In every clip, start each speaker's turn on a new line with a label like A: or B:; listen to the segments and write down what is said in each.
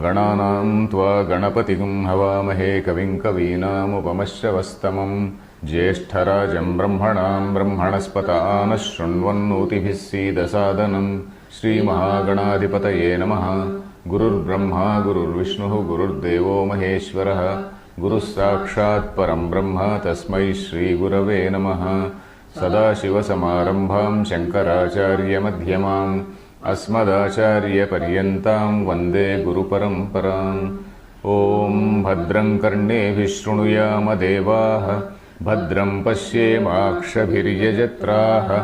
A: Gananam tva ganapatikum havamahe kavim kavinam upamashravastamam Jyeshthārajam brahmanam brahmanaspata anashrunvannotibhis sidasadanam Shri Mahaganādhipataye namaha Gurur Brahma Gurur Vishnu Gurur Devo Maheshwaraha Guru Sakshat Param Brahma Tasmai Shri Gurave namaha Sadashiva Samarambham Shankaracharya Madhyamam Asmadacharya Paryantam Vande Guru Paramparam Om Bhadram Karne Vishrunuyama Devaha Bhadram Pashyemakshabhiryajatraha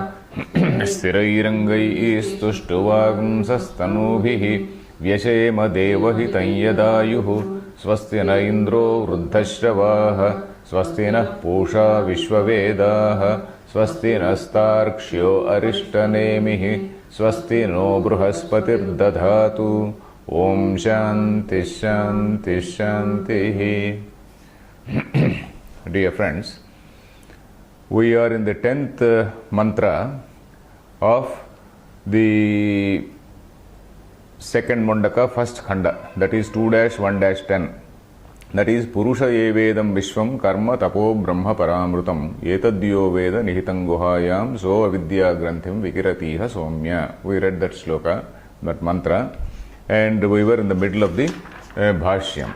A: Sthirairangai Istuštuvagam Sastanubhihi Vyashema Devahitam Yadayuhu Swasti na Indro Vruddhashravaha Swasti na Pusha Vishwavedaha Swasti nastarkshyo arishtanemihi Swasti no bruhaspatir dadhatu Om Shanti Shanti Shanti. Dear friends, we are in the 10th mantra of the second Mundaka, first Khanda, that is 2-1-10. That is Purusha Evedam Vishwam Karma Tapo Brahma Paramrutam Etadyo Veda Nihitam Guhayam So Avidya Granthim Vikiratiha Somya. We read that shloka, that mantra, and we were in the middle of the Bhashyam.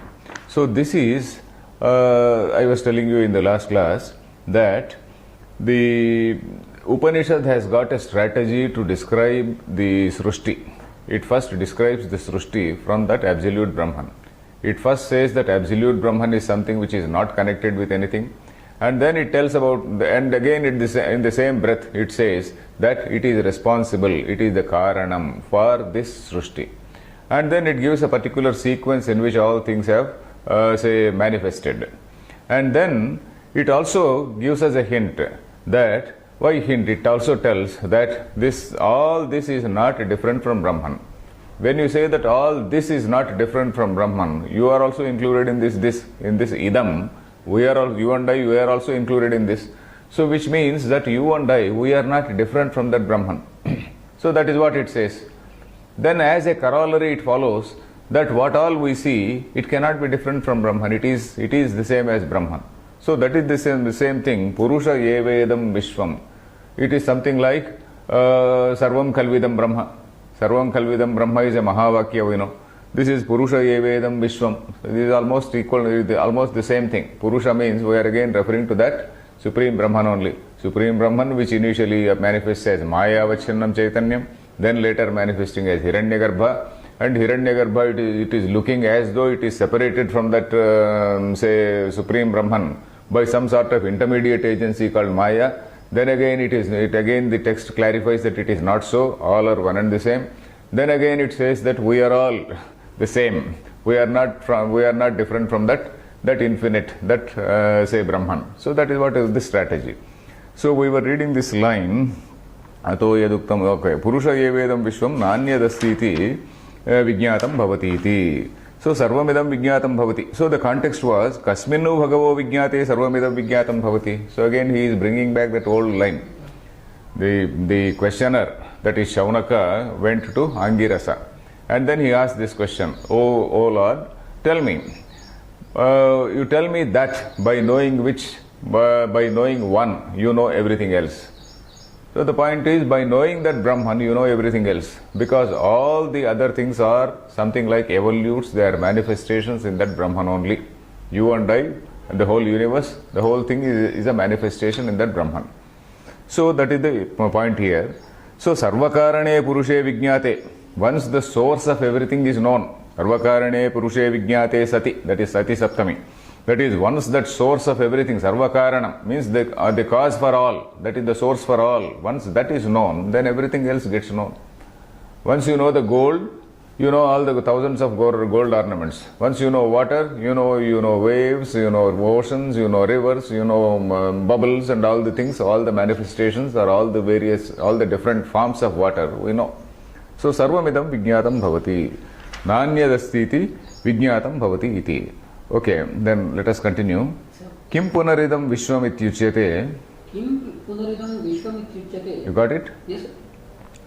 A: So this is, I was telling you in the last class that the Upanishad has got a strategy to describe the Srushti. It first describes the Srushti from that absolute Brahman. It first says that absolute Brahman is something which is not connected with anything, and then it tells about, and again in the same breath it says that it is responsible, it is the Karanam for this Srushti. And then it gives a particular sequence in which all things have manifested. And then it also gives us a hint that, why hint? It also tells that all this is not different from Brahman. When you say that all this is not different from Brahman, you are also included in this idam. You and I, we are also included in this. So which means that you and I, we are not different from that Brahman. So that is what it says. Then as a corollary it follows that what all we see, it cannot be different from Brahman. It is the same as Brahman. So that is the same thing. Purusha Evedam Vishwam. It is something like Sarvam Kalvidam Brahma. Sarvam Kalvidam Brahma is a Mahavakya, we know. This is Purusha Evedam Vishwam. This is almost equal, almost the same thing. Purusha means we are again referring to that Supreme Brahman only. Supreme Brahman, which initially manifests as Maya Vachanam Chaitanyam, then later manifesting as Hiranyagarbha. And Hiranyagarbha, it is looking as though it is separated from that, Supreme Brahman by some sort of intermediate agency called Maya. Then again the text clarifies that it is not so, all are one and the same. Then again it says that we are all the same. We are not different from that infinite, that Brahman. So that is what is the strategy. So we were reading this line, Ato yaduktam, okay, Purusha Evedam Vishwam Nanyadastiti Vijñātam Bhavati iti. So Sarvamidam Vijñātam Bhavati. So the context was Kasminu Bhagavo Vijñāte Sarvamidam Vijñātam Bhavati. So again he is bringing back that old line. The questioner, that is Shaunaka, went to Angirasa, and then he asked this question: O Lord, tell me, you tell me that by knowing one, you know everything else. So the point is, by knowing that Brahman, you know everything else, because all the other things are something like evolutes, they are manifestations in that Brahman only. You and I, and the whole universe, the whole thing is a manifestation in that Brahman. So that is the point here. So Sarvakarane Purushe Vijñāte, once the source of everything is known, Sarvakarane Purushe Vijñāte Sati, that is Sati Saptami. That is, once that source of everything, Sarvakaranam, means the cause for all, that is the source for all. Once that is known, then everything else gets known. Once you know the gold, you know all the thousands of gold ornaments. Once you know water, you know waves, you know oceans, you know rivers, you know bubbles and all the things, all the manifestations or all the different forms of water, we know. So Sarvamidam Vijñātam Bhavati. Nanyadastiti Vijñātam Bhavati iti. Okay, then let us continue. Kim punaridam vishwam ityuchyate.
B: Kim punaridam vishwam ityuchyate.
A: You got it?
B: Yes.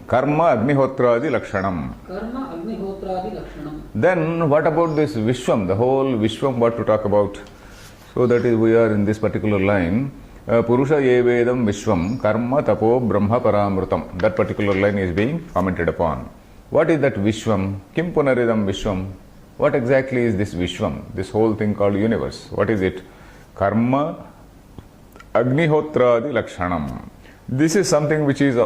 A: Karma Agnihotradi Lakshanam.
B: Karma Agnihotradi Lakshanam.
A: Then what about this Vishwam, the whole Vishwam, what to talk about? So that is, we are in this particular line. Purusha Yevedam Vishwam Karma Tapo Brahma Paramrutam. That particular line is being commented upon. What is that Vishwam? Kim Punaridam Vishwam? What exactly is this Vishwam? This whole thing called universe. What is it? Karma Agnihotradi Lakshanam. This is something which is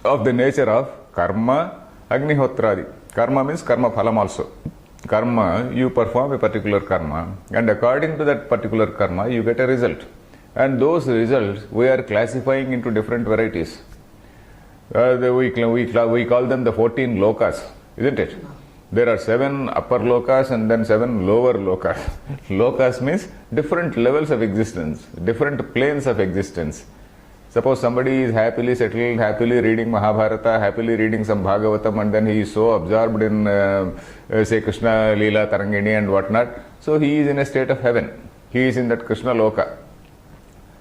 A: of the nature of Karma Agnihotradi. Karma means Karma Phalam also. Karma, you perform a particular karma, and according to that particular karma, you get a result. And those results we are classifying into different varieties. We call them the 14 lokas, isn't it? There are 7 upper lokas and then 7 lower lokas. Lokas means different levels of existence, different planes of existence. Suppose somebody is happily settled, happily reading Mahabharata, happily reading some Bhagavatam, and then he is so absorbed in, say, Krishna, Leela, Tarangini and whatnot. So he is in a state of heaven. He is in that Krishna Loka.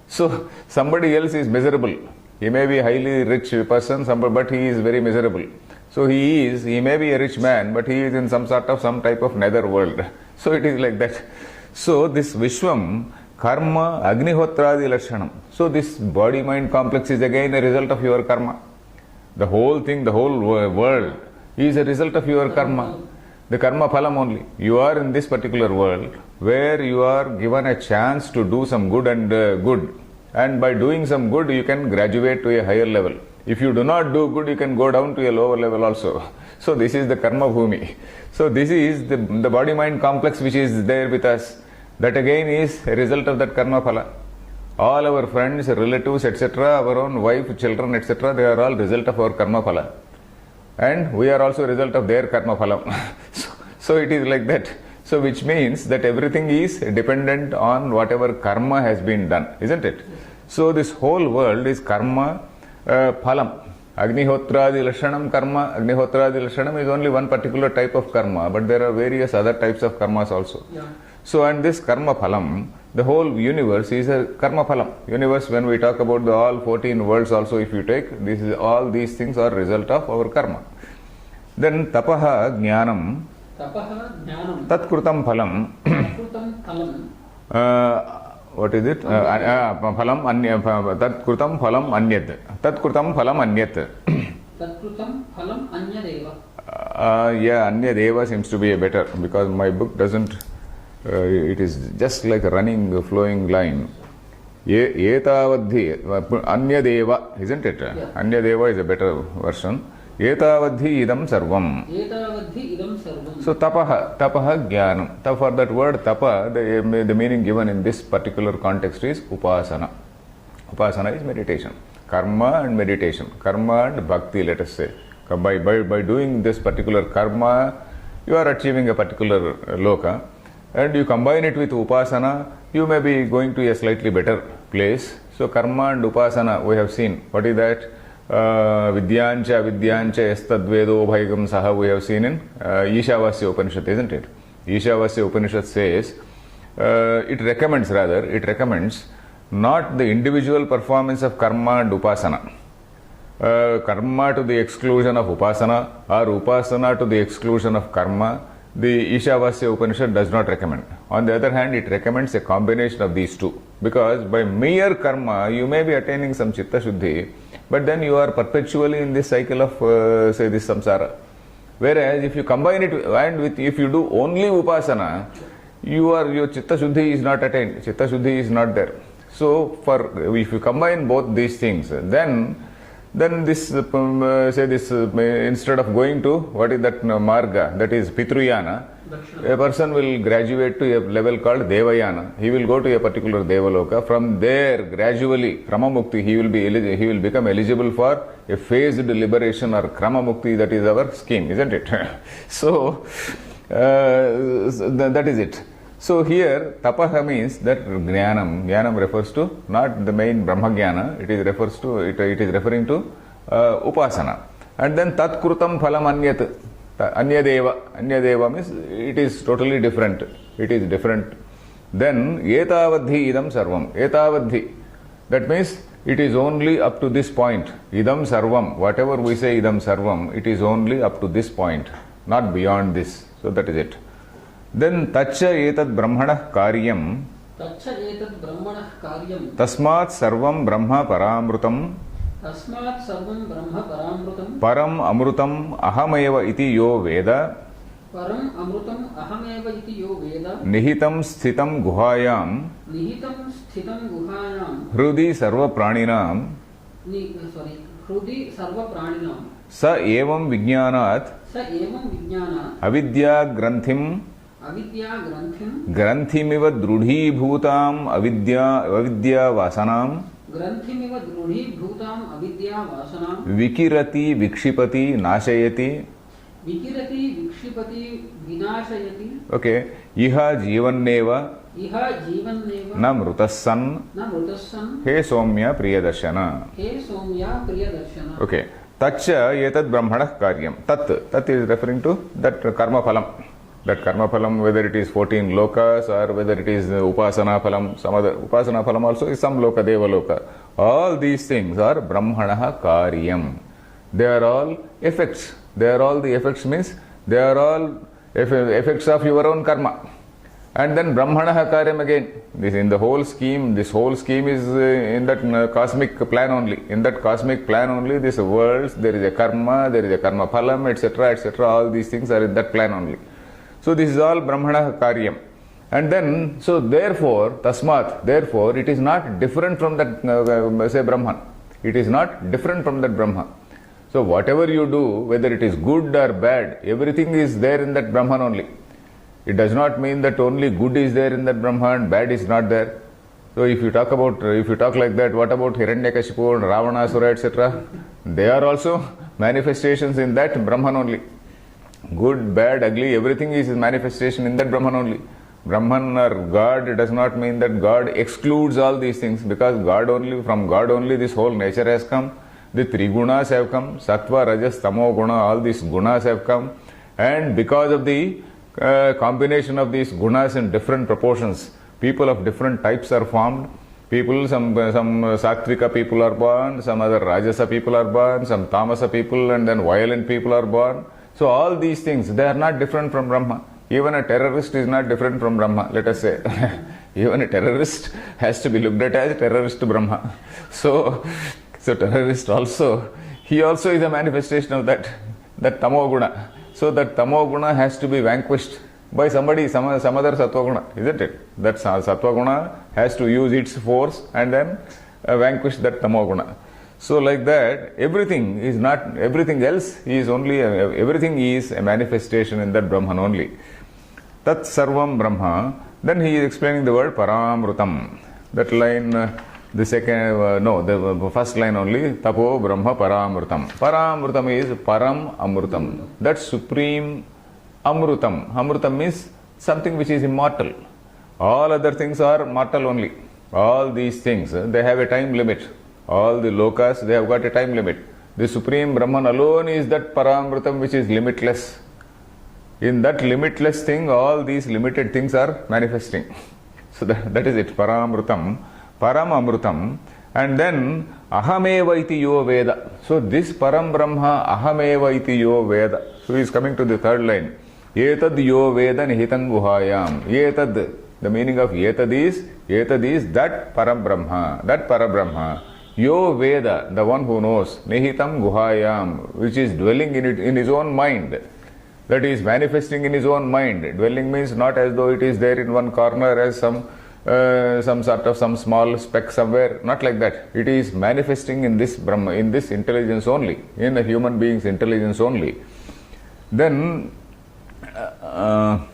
A: So somebody else is miserable. He may be a highly rich person, but he is very miserable. So he may be a rich man, but he is in some type of nether world. So it is like that. So this Vishwam, Karma Agnihotradi Lakshanam. So this body-mind complex is again a result of your karma. The whole thing, the whole world is a result of your karma. The karma phalam only. You are in this particular world where you are given a chance to do some good and by doing some good you can graduate to a higher level. If you do not do good, you can go down to a lower level also. So this is the karma bhumi. So this is the body-mind complex which is there with us. That again is a result of that karma phala. All our friends, relatives, etc., our own wife, children, etc., they are all result of our karma phala. And we are also a result of their karma phalam. So it is like that. So which means that everything is dependent on whatever karma has been done, isn't it? So this whole world is karma phalam. Agnihotradi Lashanam karma. Agnihotradi Lashanam is only one particular type of karma, but there are various other types of karmas also.
B: Yeah.
A: So, and this karma phalam, the whole universe is a karma phalam. Universe, when we talk about the all 14 worlds also, if you take, all these things are result of our karma. Then tapaha jnanam, tat krutam phalam, what is it? Phalam tat krutam phalam anyat. Tat krutam phalam anyat.
B: Tat krutam phalam anyadeva.
A: Yeah, anyadeva seems to be a better, because my book doesn't. It is just like a running, flowing line. Etavadhi, anyadeva, isn't it?
B: Yeah.
A: Anyadeva is a better version. Etavadhi idam sarvam.
B: Etavadhi idam sarvam.
A: So tapaha jnanam. For that word tapa, the meaning given in this particular context is upasana. Upasana is meditation. Karma and meditation. Karma and bhakti, let us say. By doing this particular karma, you are achieving a particular loka. And you combine it with upasana, you may be going to a slightly better place. So karma and upasana, we have seen. What is that? Vidyancha estadvedo bhaigam saha, we have seen in Ishavasya Upanishad, isn't it? Ishavasya Upanishad says, it recommends not the individual performance of karma and upasana. Karma to the exclusion of upasana, or upasana to the exclusion of karma, the Ishavasya Upanishad does not recommend. On the other hand, it recommends a combination of these two. Because by mere karma, you may be attaining some chitta shuddhi, but then you are perpetually in this cycle of, say, this samsara. Whereas, if you combine it if you do only upasana, your chitta shuddhi is not attained. Chitta shuddhi is not there. So, if you combine both these things, then this, instead of going to, what is that marga, that is Pitruyana, a person will graduate to a level called Devayana. He will go to a particular Devaloka. From there, gradually, Kramamukti, he will become eligible for a phased liberation or Kramamukti, that is our scheme, isn't it? So, that is it. So here, tapaha means that jnanam. Jnanam refers to not the main Brahma jnana, it is referring to upasana. And then tat krutam phalam anyat. Anyadeva means it is totally different. It is different. Then etavadhi idam sarvam. Etavadhi. That means it is only up to this point. Idam sarvam, whatever we say idam sarvam, it is only up to this point, not beyond this. So that is it. Then tacha etad brahmana karyam
B: Tacha etat brahmanah karyam
A: tasmat sarvam brahma paramrutam
B: tasmat sarvam brahma paramrutam
A: param amrutam ahameva iti yo veda
B: param amrutam ahameva iti yo veda
A: nihitam sthitam guhayam
B: nihitam sthitam guhayam
A: hrudi sarva praninam
B: hrudi sarva praninam
A: sa evam vijnanat
B: sa evam vijnana
A: avidya granthim
B: avidya granthim
A: ग्रंथिमिव दृढ़ीभूताम अविद्या वासनाम
B: ग्रंथिमिव दृढ़ीभूताम अविद्या वासनाम
A: विकिरति विक्षिपति नाशयति
B: विकिरति विक्षिपति विनाशयति
A: okay इह जीवन्नेव न मृतस्सन् हे सौम्य Priyadarshan okay तच्च एतद् ब्रह्मणः कार्यं तत् is referring to that karma phalam. That karma phalam, whether it is 14 lokas or whether it is upasana phalam, some other upasana phalam also is some loka, deva loka. All these things are brahmanaha karyam. They are all effects. They are all the effects means they are all effects of your own karma. And then brahmanaha karyam again. This in the whole scheme. This whole scheme is in that cosmic plan only. In that cosmic plan only, this world there is a karma, there is a karma phalam, etc., etc. All these things are in that plan only. So this is all brahmana karyam. And then, so therefore, tasmat, therefore, it is not different from that, say, Brahman. It is not different from that Brahma. So whatever you do, whether it is good or bad, everything is there in that Brahman only. It does not mean that only good is there in that Brahman, bad is not there. So if you talk like that, what about Hiranyakashipu and Ravanasura, etc.? They are also manifestations in that Brahman only. Good, bad, ugly, everything is manifestation in that Brahman only. Brahman or God does not mean that God excludes all these things, because from God only this whole nature has come. The three gunas have come, sattva, rajas, tamo guna, all these gunas have come. And because of the combination of these gunas in different proportions, people of different types are formed. Some sattvika people are born, some other rajasa people are born, some tamasa people, and then violent people are born. So all these things, they are not different from Brahma. Even a terrorist is not different from Brahma, let us say. Even a terrorist has to be looked at as terrorist Brahma. So terrorist also, he also is a manifestation of that tamo guna. So that tamo guna has to be vanquished by somebody, some other sattva guna, isn't it? That sattva guna has to use its force and then vanquish that tamo guna. So like that, everything is a manifestation in that Brahman only. Tat sarvam Brahma. Then he is explaining the word paramrutam. That line, the first line only, tapo Brahma paramrutam. Paramrutam is param amrutam. That supreme amrutam. Amrutam means something which is immortal. All other things are mortal only. All these things, they have a time limit. All the lokas, they have got a time limit. The Supreme Brahman alone is that paramrutam which is limitless. In that limitless thing, all these limited things are manifesting. So that is it, paramrutam, paramamrutam. And then ahameva iti yo veda. So this param brahma ahameva iti yo veda. So he is coming to the third line. Etad yo veda nihitam guhayam. Etad, the meaning of etad is that param brahma, that parabrahma. Yo Veda, the one who knows, Nihitam Guhayam, which is dwelling in his own mind, that is manifesting in his own mind. Dwelling means not as though it is there in one corner as some small speck somewhere, not like that. It is manifesting in this Brahma, in this intelligence only, in a human being's intelligence only. Then, Tat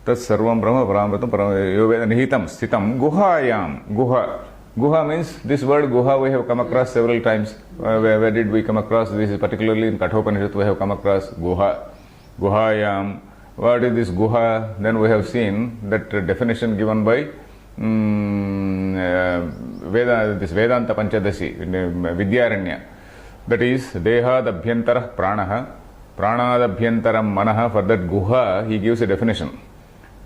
A: Sarvam Brahma Paramritam Yo Veda Nihitam Sthitam Guhayam, Guha. Guha means, this word Guha we have come across several times. Where did we come across? This is particularly in Kathopanishad we have come across Guha. Guhayam. What is this Guha? Then we have seen that definition given by this Vedanta Panchadashi, Vidya. That is, Dehad Abhyantara Pranaha, Pranad Abhyantaram Manaha. For that Guha, he gives a definition.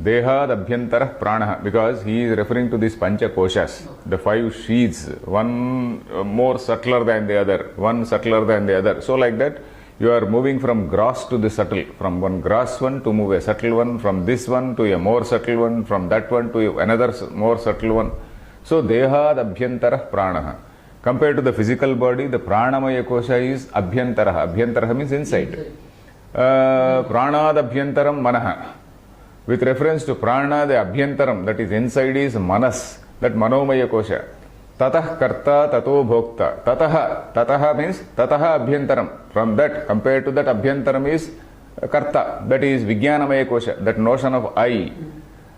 A: Dehad Abhyantara Prana, because he is referring to these Pancha Koshas, the 5 sheaths, one more subtler than the other, one subtler than the other. So like that, you are moving from gross to the subtle, from one gross one to move a subtle one, from this one to a more subtle one, from that one to another more subtle one. So Dehad Abhyantara Prana. Compared to the physical body, the Pranamaya Kosha is Abhyantara. Abhyantara means inside. Pranad Abhyantaram Manaha. With reference to Prana, the Abhyantaram, that is inside, is Manas, that Manomaya Kosha. Tatah Karta Tato Bhokta. Tataha means Tataha Abhyantaram. From that, compared to that, Abhyantaram is Karta, that is Vijnanamaya Kosha, that notion of I.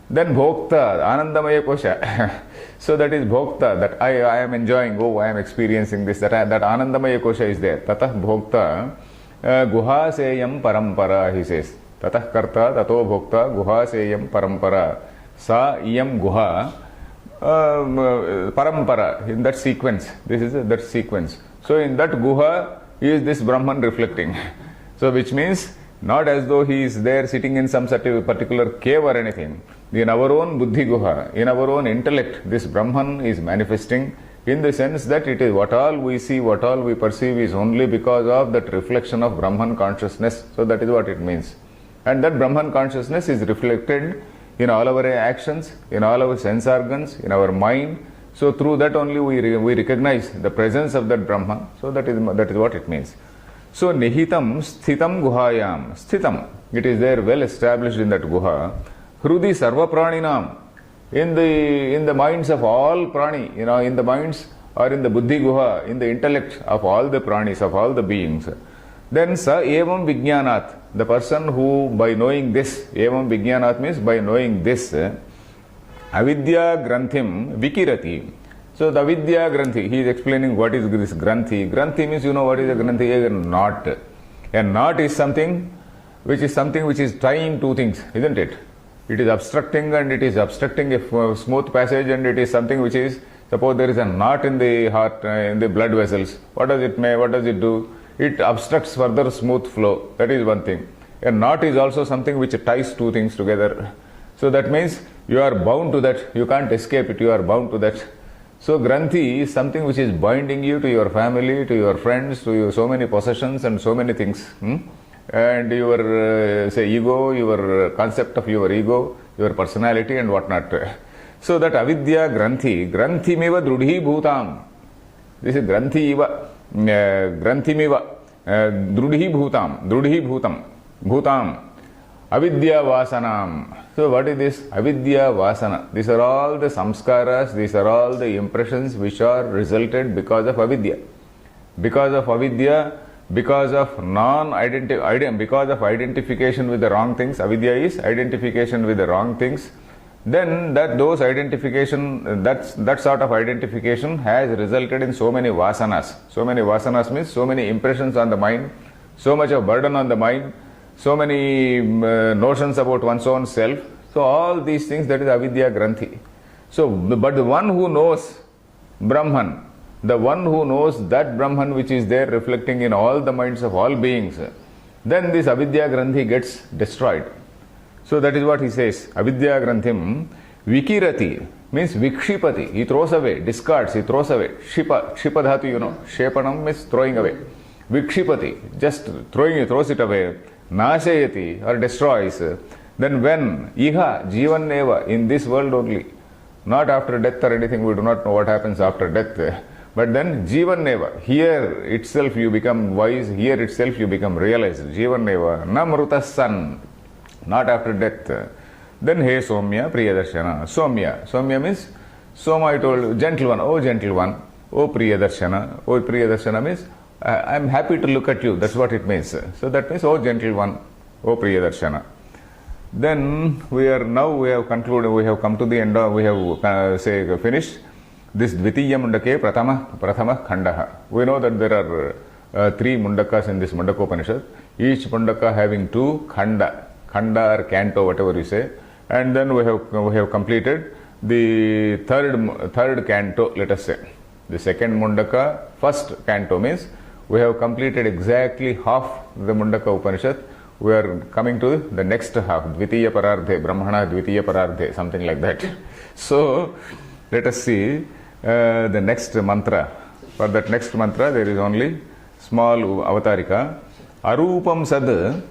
A: Then Bhokta, Anandamaya Kosha. So that is Bhokta, that I am enjoying, I am experiencing this, that Anandamaya Kosha is there. Tatah Bhokta, Guha Seyam Parampara, he says. Tatah Karta, Tato Bhokta, Guha Seyam Parampara. Sa Iyam Guha, Parampara, in that sequence. This is that sequence. So in that Guha is this Brahman reflecting. So which means, not as though he is there sitting in some particular cave or anything. In our own Buddhi Guha, in our own intellect, this Brahman is manifesting, in the sense that it is what all we see, what all we perceive is only because of that reflection of Brahman consciousness. So that is what it means. And that Brahman consciousness is reflected in all our actions, in all our sense organs, in our mind. So through that only we recognize the presence of that Brahman. So that is what it means. So Nihitam Sthitam Guhayam. Sthitam, it is there well established in that Guha. Hrudi Sarva Praninam. In the minds of all prani, in the minds or in the Buddhi Guha, in the intellect of all the pranis, of all the beings. Then Sa Evam Vijnanat, the person who by knowing this, Evam Vijnanat means by knowing this, Avidya Granthim Vikirati. So the Vidya Granthi, he is explaining what is this Granthi. Granthi means, what is a Granthi? A knot. A knot is something which is tying two things, isn't it? It is obstructing, and it is obstructing a smooth passage, and it is something which is, suppose there is a knot in the heart, in the blood vessels. What does it do? It obstructs further smooth flow. That is one thing. A knot is also something which ties two things together. So that means you are bound to that. You can't escape it. You are bound to that. So Granthi is something which is binding you to your family, to your friends, to your so many possessions and so many things. And your ego, your concept of your ego, your personality and whatnot. So that Avidya Granthi, Granthimiva Drudhi Bhutam. This is Granthiva, Granthimiva, Drudhi Bhutam, Bhutam, Avidya Vasanam. So what is this? Avidya Vasana. These are all the samskaras, these are all the impressions which are resulted because of avidya. Because of avidya, because of because of identification with the wrong things. Avidya is identification with the wrong things. Then that sort of identification has resulted in so many vasanas. So many vasanas means so many impressions on the mind, so much of burden on the mind, so many notions about one's own self. So all these things, that is avidya granthi. So, but the one who knows Brahman, the one who knows that Brahman which is there reflecting in all the minds of all beings, then this avidya granthi gets destroyed. So that is what he says. Avidya granthim vikirati means vikshipati. He throws away, discards, he throws away. Shipa dhatu, Shepanam means throwing away. Vikshipati, just throws it away. Nashayati, or destroys. Then when iha jivan neva, in this world only, not after death or anything, we do not know what happens after death. But then jivan neva, here itself you become wise, here itself you become realized. Jivan neva, namrutas san, not after death. Then hey Somya Priyadarshana. Somya means, Soma I told you, gentle one, oh gentle one, oh Priyadarshana. Oh Priyadarshana means, I am happy to look at you, that's what it means. So that means, oh gentle one, oh Priyadarshana. Then we have concluded, we have come to the end, we have finished this Dvitiya Mundake Prathama Khandaha. We know that there are 3 Mundakas in this Mundakopanishad, each Mundaka having 2 Khanda or canto, whatever you say. And then we have completed the third canto, let us say. The second Mundaka, first canto means we have completed exactly half the Mundaka Upanishad. we are coming to the next half, Dvitiya Parardhe, Brahmana Dvitiya Parardhe, something like that. So, let us see the next mantra. For that next mantra, there is only small avatarika. Arupam sad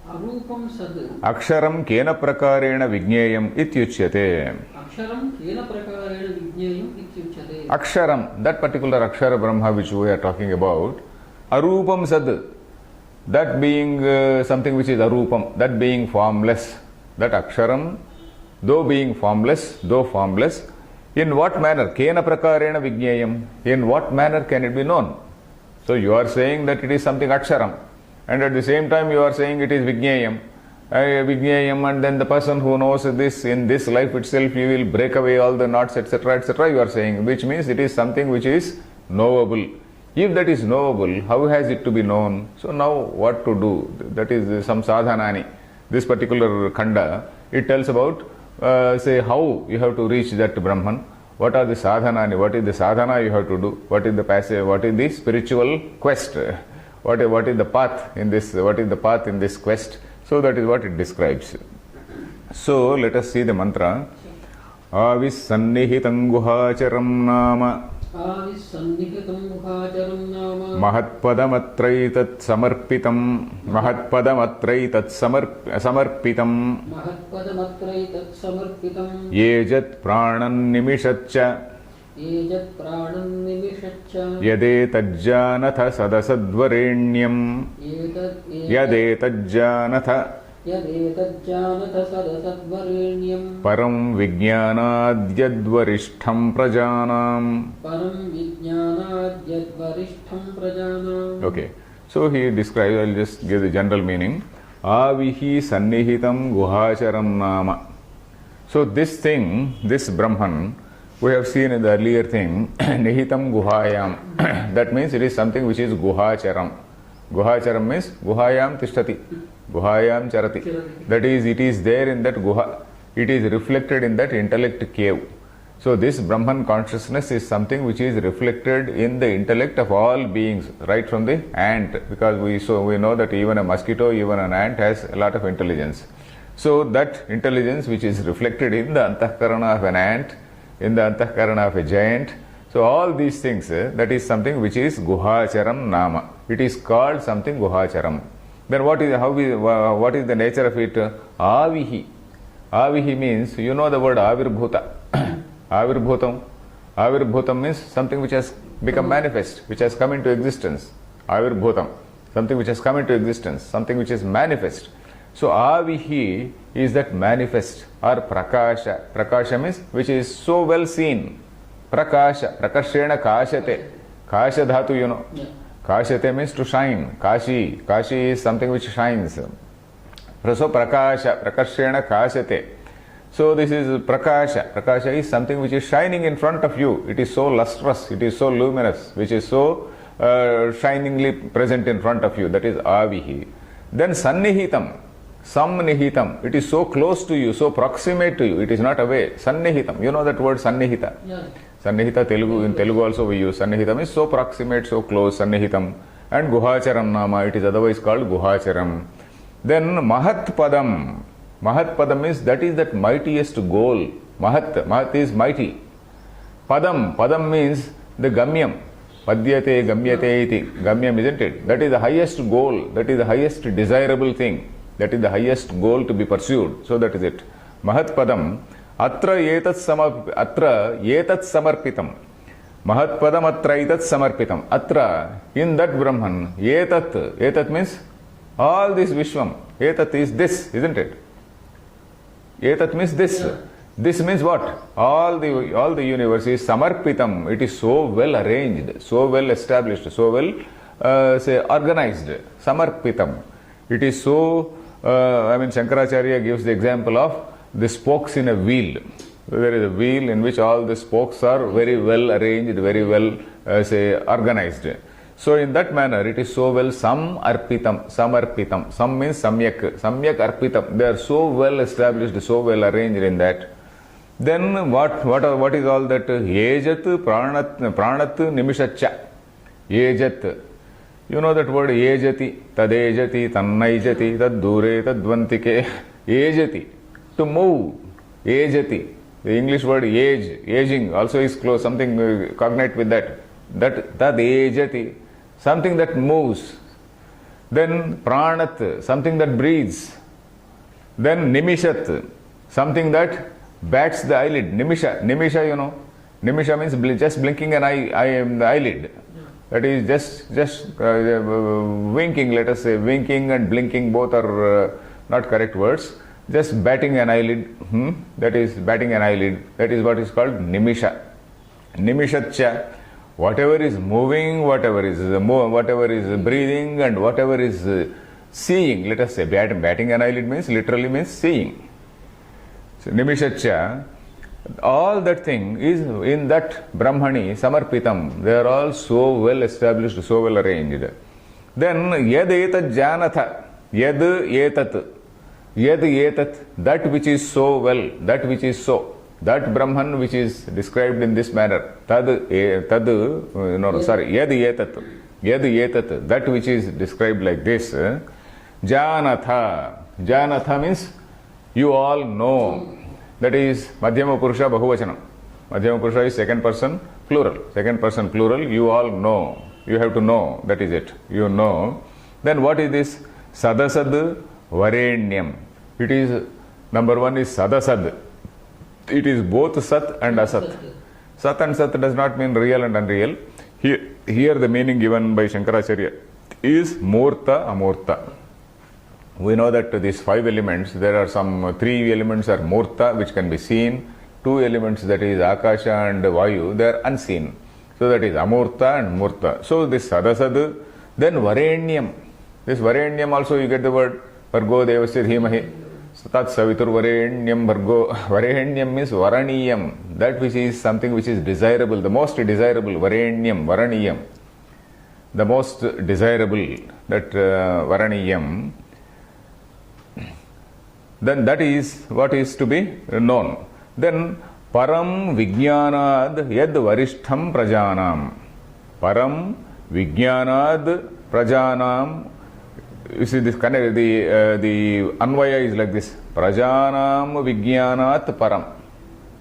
B: Arupam sad
A: aksharam kena prakarena vigneyam ityuchyate.
B: Aksharam kena prakarena vigneyam ityuchyate.
A: Aksharam, that particular Akshara Brahma which we are talking about, Arupam sad, that being something which is Arupam, that being formless, that Aksharam, though being formless, in what manner? Kena prakarena vigneyam. In what manner can it be known? So you are saying that it is something Aksharam, and at the same time you are saying it is Vigneyam. Vigneyam, and then the person who knows this in this life itself, you will break away all the knots, etc., etc., you are saying, which means it is something which is knowable. If that is knowable, how has it to be known? So now what to do? That is some sadhanani. This particular khanda, it tells about, say, how you have to reach that Brahman. What are the sadhanani? What is the sadhana you have to do? What is the passive? What is the spiritual quest? What is the path in this? What is the path in this quest? So that is what it describes. So let us see the mantra. Avissannihitam guhacharam nama Mahatpadamatraitat samarpitam Yejat pranan nimishatcha Yadetajjanatha sadasadvarenyam Param vijnanadyadvarishtham prajanam. Okay, so he describes, I will just give the general meaning. Avihi sannihitam guhacharam nama. So this thing, this Brahman, we have seen in the earlier thing, nihitam guhayam. That means it is something which is guhacharam. Guhacharam means guhayam tishtati. Guhayam charati. That is, it is there in that guha. It is reflected in that intellect cave. So this Brahman consciousness is something which is reflected in the intellect of all beings, right from the ant, because we know that even a mosquito, even an ant has a lot of intelligence. So that intelligence which is reflected in the antahkarana of an ant, in the antahkarana of a giant, so all these things, that is something which is guhacharam nama. It is called something guhacharam. Then what is the nature of it? Avihi. Avihi means, you know the word avirbhuta. Avirbhutam means something which has become manifest, which has come into existence. Avirbhutam, something which has come into existence, something which is manifest. So avihi is that manifest, or prakasha. Prakasha means which is so well seen. Prakasha, prakashena kashate. Kasha dhatu, you know. Yeah. Kashate means to shine. Kashi is something which shines. So prakasha, prakashena kashate. So this is prakasha. Prakasha is something which is shining in front of you. It is so lustrous, it is so luminous, which is so shiningly present in front of you. That is avihi. Then sannihitam. Samnihitam. It is so close to you, so proximate to you. It is not away. Sannihitam. You know that word sannihita. Yeah. Sannihita, Telugu, in Telugu also we use. Sannihitam is so proximate, so close. Sannihitam. And guhacharam nama. It is otherwise called guhacharam. Then mahatpadam. Mahatpadam is, that is that mightiest goal. Mahat is mighty. Padam means the gamyam. Padyate, gamyate iti. Gamyam, isn't it? That is the highest goal. That is the highest desirable thing. That is the highest goal to be pursued. So that is it. Mahatpadam. Atra etat samarpitam. Mahatpadam atra etat samarpitam. Atra, in that Brahman, etat means all this Vishwam. Etat is this, isn't it? Etat means this. Yeah. This means what? All the universe is samarpitam. It is so well arranged, so well established, so well organized. Samarpitam. It is so, Shankaracharya gives the example of the spokes in a wheel. There is a wheel in which all the spokes are very well arranged, very well organized. So in that manner, it is so well samarpitam. Sam means samyak arpitam. They are so well established, so well arranged in that. Then what is all that? Yejat pranat nimishacha. Yejat. You know that word ejati, tadejati, tannaijati, taddure, tadvantike. Ejati, to move. Ejati. The English word age, aging also is close, something cognate with that. That tadejati, something that moves. Then pranat, something that breathes. Then nimishat, something that bats the eyelid. Nimisha, you know. Nimisha means just blinking an eye, the eyelid. That is just winking, let us say. Winking and blinking both are not correct words. Just batting an eyelid. That is batting an eyelid. That is what is called nimisha. Nimishatcha. Whatever is moving, whatever is breathing, and whatever is seeing. Let us say batting an eyelid literally means seeing. So nimishatcha. All that thing is in that Brahmani, Samarpitam. They are all so well established, so well arranged. Then yad etat janatha. Yad etat. Yad etat. That which is so well. That which is so. That Brahman which is described in this manner. Yad etat. Yad etat. That which is described like this. Janatha. Janatha means you all know. That is Madhyama Purusha Bahuvachanam. Madhyama Purusha is second person plural. Second person plural, you all know. You have to know. That is it. You know. Then what is this? Sadasad Varenyam. It is, number one is Sadasad. It is both Sat and Asat. Sat and Sat does not mean real and unreal. Here the meaning given by Shankaracharya is Murta Amurta. We know that these 5 elements, there are some 3 elements are Murta, which can be seen. 2 elements, that is Akasha and Vayu, they are unseen. So that is Amurta and Murta. So this Sadasad, then Varenyam. This Varenyam also you get the word Vargo Devasya Dhimahi. Tat Savitur Varenyam Vargo. Varenyam means Varaniyam. That which is something which is desirable, the most desirable. Varenyam, Varaniyam. The most desirable, that Varaniyam. Then that is what is to be known. Then Param Vijnanad Yad Varishtham Prajanam. Param Vijnanad Prajanam. You see this connect, the Anvaya is like this. Prajanam Vijnanat Param.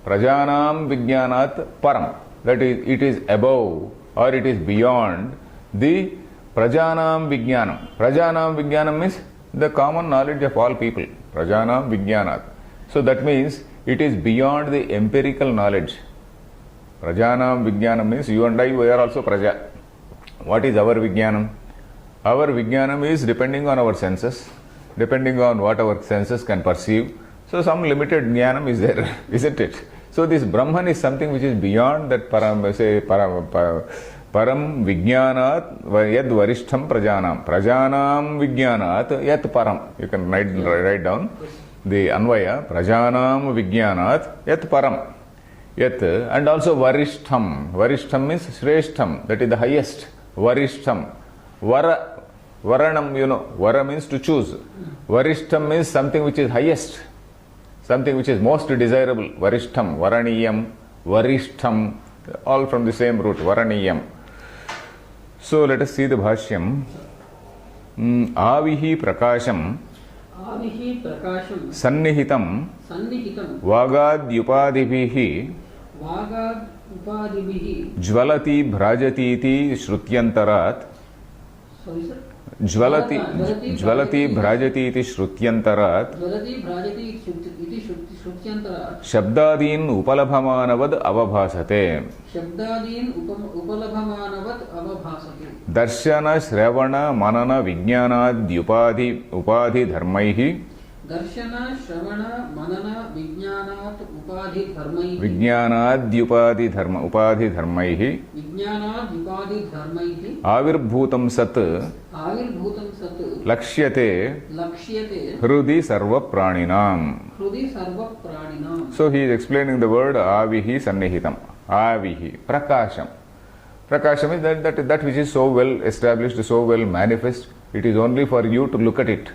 A: Prajanam Vijnanat Param. That is, it is above or it is beyond the Prajanam Vijnanam. Prajanam Vijnanam means the common knowledge of all people. Prajanam Vijnanat. So that means it is beyond the empirical knowledge. Prajanam Vijnanam means you and I, we are also Praja. What is our Vijnanam? Our Vijnanam is depending on our senses, depending on what our senses can perceive. So some limited Jnanam is there, isn't it? So this Brahman is something which is beyond that Param, say Param Vijnanat Yad Varishtham Prajanam. Prajanam Vijnanat Yat Param. You can write down the Anvaya. Prajanam Vijnanat Yat Param. Yat, and also Varishtham. Varishtham means Shreshtham, that is the highest. Varishtham. Varanam, you know, Vara means to choose. Varishtham means something which is highest, something which is most desirable. Varishtham, Varaniyam, Varishtham, all from the same root, Varaniyam. So let us see the Bhashyam. Avihi Prakasham Sannihitam Vagadyupadibhihi Jvalati Bhrajatiti Shrutyantarat. Jvalati Bhrajati iti Shrutyantarat. Shabdadin Upalabhamanavad Avabhasate. Darshana Shravana Manana Vijnanadyupadhi Dharmaihi.
B: Darshana, Shravana, Manana, Vijnanat, Upadhi, Dharmaihi.
A: Vijnanadyupadhi Dharma, Upadhi Dharmaihi.
B: Vijnanadyupadhi, Dharmaihi.
A: Avirbhutam Sat.
B: Avirbhutam Sat.
A: Lakshyate. Hrudi Sarva Praninam.
B: Hrudi Sarva Praninam.
A: So he is explaining the word Avihi Sannihitam. Avihi. Prakasham. Prakasham is that which is so well established, so well manifest. It is only for you to look at it.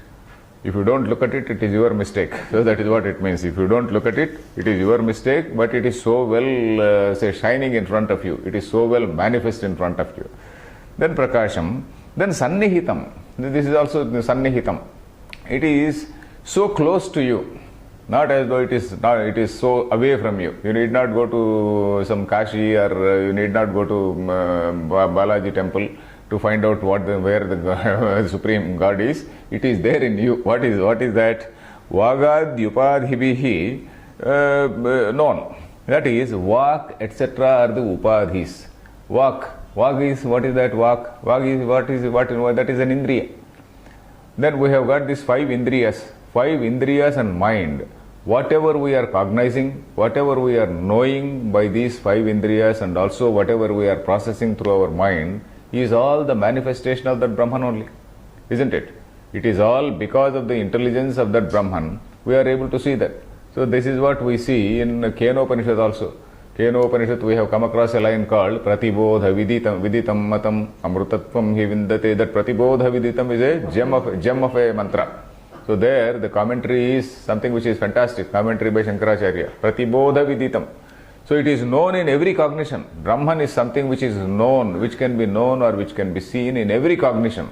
A: If you don't look at it, it is your mistake. So that is what it means. If you don't look at it, it is your mistake, but it is so well, say, shining in front of you. It is so well manifest in front of you. Then Prakasham, Then sannihitam. This is also the sannihitam. It is so close to you, not as though it is so away from you. You need not go to some Kashi, or you need not go to Balaji temple to find out where the supreme God is. It is there in you. What is that? Vagad upadhibihi known. That is, vak, etc. are the upadhis. Vak is, what is that? Vak is that is an indriya. Then we have got these 5 indriyas and mind. Whatever we are cognizing, whatever we are knowing by these 5 indriyas, and also whatever we are processing through our mind, is all the manifestation of that Brahman only, isn't it? It is all because of the intelligence of that Brahman we are able to see that. So this is what we see in Upanishad also. Upanishad we have come across a line called Pratibodha Viditam Matam Amrutatvam Hi Vindate. That Pratibodha Viditam is a gem of a mantra. So there the commentary is something which is fantastic. Commentary by Shankaracharya. Pratibodha Viditam. So it is known in every cognition. Brahman is something which is known, which can be known or which can be seen in every cognition.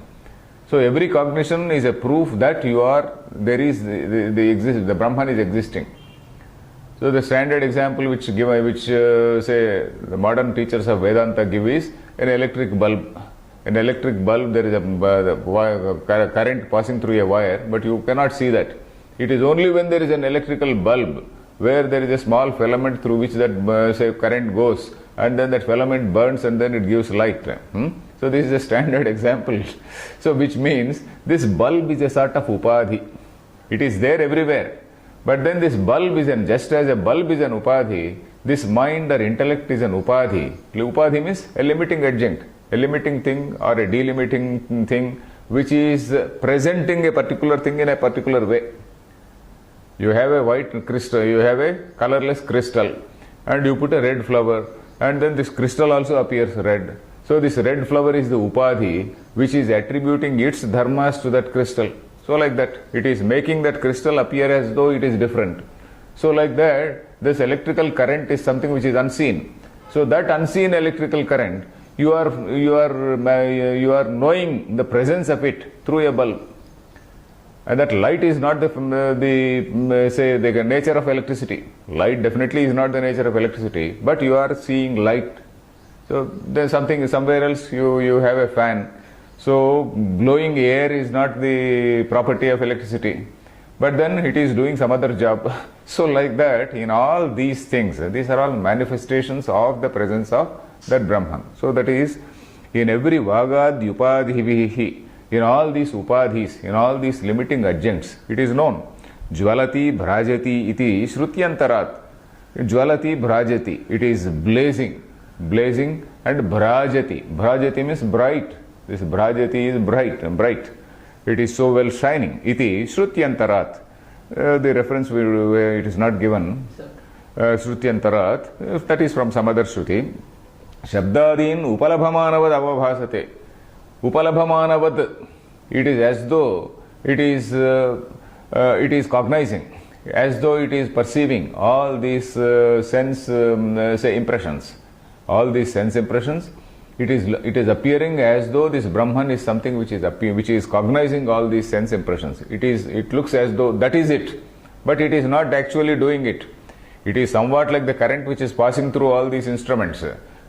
A: So every cognition is a proof that the Brahman is existing. So the standard example which say the modern teachers of Vedanta give is an electric bulb. An electric bulb, there is a current passing through a wire, but you cannot see that. It is only when there is an electrical bulb where there is a small filament through which that current goes, and then that filament burns and then it gives light. So this is a standard example. So which means this bulb is a sort of upadhi. It is there everywhere. But then this bulb is just as a bulb is an upadhi, this mind or intellect is an upadhi. Upadhi means a limiting adjunct, a limiting thing or a delimiting thing which is presenting a particular thing in a particular way. You have a white crystal, you have a colorless crystal, and you put a red flower, and then this crystal also appears red. So this red flower is the upadhi which is attributing its dharmas to that crystal. So like that, it is making that crystal appear as though it is different. So like that, this electrical current is something which is unseen. So that unseen electrical current, you are knowing the presence of it through a bulb. And that light is not the nature of electricity. Light definitely is not the nature of electricity, but you are seeing light. So there's somewhere else you have a fan. So blowing air is not the property of electricity, but then it is doing some other job. So like that, in all these things, these are all manifestations of the presence of that Brahman. So that is, in every vagad upadhivihi, in all these upadhis, in all these limiting adjuncts, it is known. Jvalati bhrajati iti shrutyantarat. Jvalati bhrajati, it is blazing and bhrajati. Bhrajati means bright. This bhrajati is bright. It is so well shining. Iti shrutyantarat. The reference it is not given. Shrutyantarat, that is from some other shruti. Shabdadin upalabhamanavad avabhasate. Upalabhamanavad, it is as though it is cognizing, as though it is perceiving all these sense impressions. All these sense impressions, it is appearing as though this Brahman is something which is cognizing all these sense impressions. It looks as though that is it, but it is not actually doing it. It is somewhat like the current which is passing through all these instruments.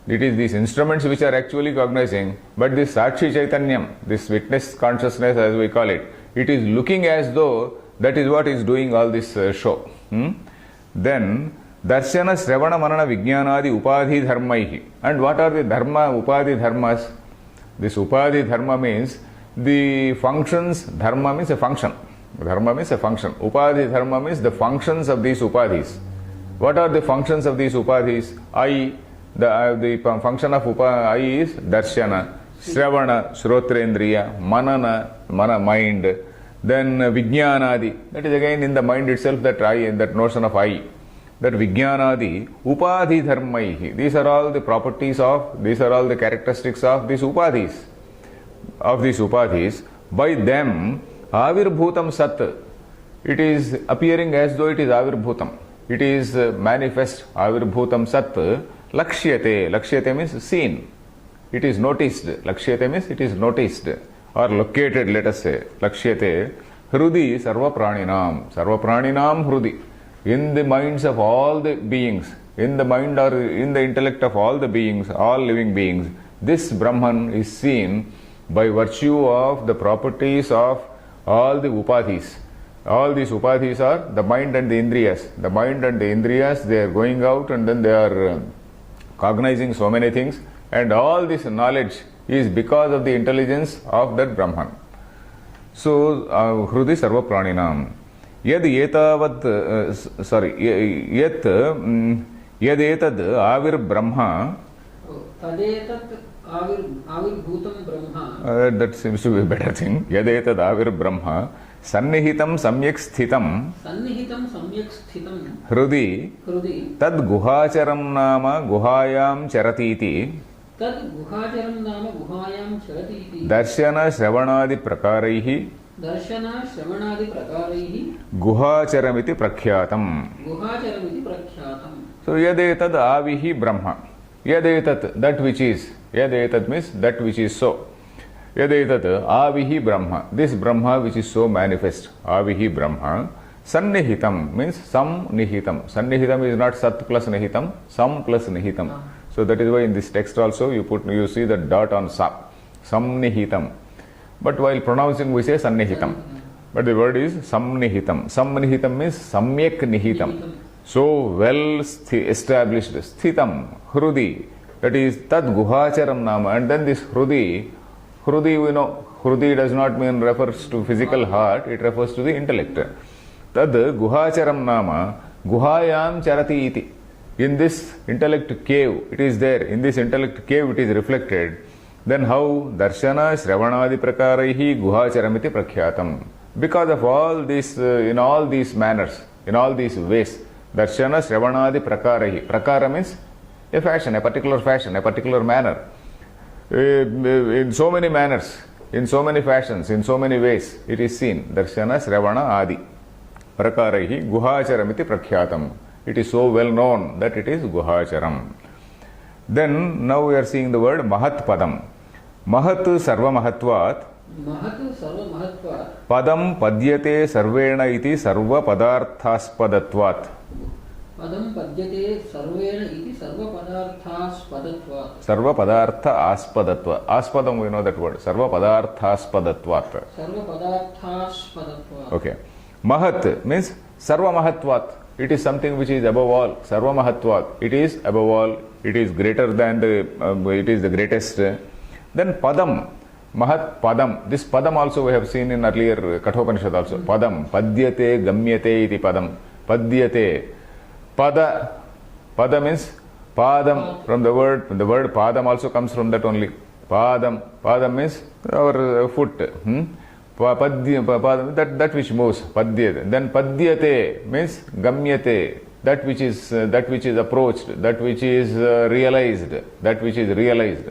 A: It is these instruments which are actually cognizing, but this Sakshi Chaitanyam, this witness consciousness as we call it, it is looking as though that is what is doing all this show. Then, Darshana Sravana Manana Vijnanadi Upadhi Dharmaihi. And what are the Dharma, Upadhi Dharmas? This Upadhi Dharma means the functions, Dharma means a function. Dharma means a function. Upadhi Dharma means the functions of these Upadhis. What are the functions of these Upadhis? The function of I is Darshana, Sravana, Shrotrendriya, Mana, mind, then Vijnanadi, that is again in the mind itself that notion of I, that Vijnanadi, Upadhi Dharmaihi, these are all the properties these are all the characteristics of these Upadhis. By them, Avirbhutam Sat, it is appearing as though it is Avirbhutam. It is manifest, Avirbhutam Sat, Lakshyate means seen. it is noticed. Lakshyate means it is noticed or located, let us say. Lakshyate hrudi sarva praninam. Sarva praninam hrudi. In the minds of all the beings, in the mind or in the intellect of all the beings, all living beings, this Brahman is seen by virtue of the properties of all the upadhis. All these upadhis are the mind and the indriyas. The mind and the indriyas, they are going out and then they are cognizing so many things, and all this knowledge is because of the intelligence of that Brahman. So, hrudi sarva praninam. Yad etavat, yad etad avir brahma.
B: Tadetat avirbhutam brahma.
A: That seems to be a better thing. Yad etad avir brahma. Sannihitam samyak sthitam.
B: Sannihitam samyak sthitam.
A: Hrudi. Tad guhacharam nama guhayam charatiti.
B: Tad guhacharam nama guhayam charatiti.
A: Darshana shravanadi prakaraihi.
B: Darshana shravanadi prakaraihi.
A: Guhacharamiti prakhyatam.
B: Guhacharamiti prakhyatam.
A: So yadetad avihi brahma. Yadetat, that which is. Yadetat means that which is so. Yadetat avihi brahma. This Brahma which is so manifest. Avihi brahma. Sannihitam means some nihitam. Sannihitam is not sat plus nihitam, some plus nihitam. So that is why in this text also you see the dot on sa. Samnihitam. But while pronouncing we say sannihitam. But the word is samnihitam. Samnihitam means samyak nihitam. So well established. Sthitam. Hrudi. That is tad guhacharam nama. And then this hrudi. Hrudi, we know, hrudi does not mean refers to physical heart, it refers to the intellect. Tad guhacharam nama guhayam charati iti. In this intellect cave, it is there. In this intellect cave, it is reflected. Then how? Darshana shravanadi prakaraihi guhacharamiti prakhyatam. Because of all this, in all these manners, in all these ways, darshana shravanadi prakaraihi. Prakara means a fashion, a particular manner. In so many manners, in so many fashions, in so many ways, it is seen. Darshana shravana adi. Prakaraihi guhacharamiti prakhyatam. It is so well known that it is guhacharam. Then now we are seeing the word mahat padam. Mahat sarva mahatvat.
B: Mahat sarva mahatvat.
A: Padam padyate sarvena iti sarva padarthaspadatvat.
B: Padam padyate sarvena iti sarva padarthaspadatvat.
A: Sarva padartha aspadatvat. Aspadam, we know that word. Sarva padarthaspadatvat.
B: Sarva padarthaspadatvat.
A: Okay. Mahat means sarva mahatvat. It is something which is above all. Sarva mahatvat. It is above all. It is greater than the, it is the greatest. Then padam. Mahat padam. This padam also we have seen in earlier Kathopanishad also. Padam. Padyate gamyate iti padam. Padyate. Pada. Pada means padam. From the word padam also comes from that only. Padam. Padam means our foot. Padam, that which moves. Padyate. Then padyate means gamyate. That which is approached. That which is realized. That which is realized.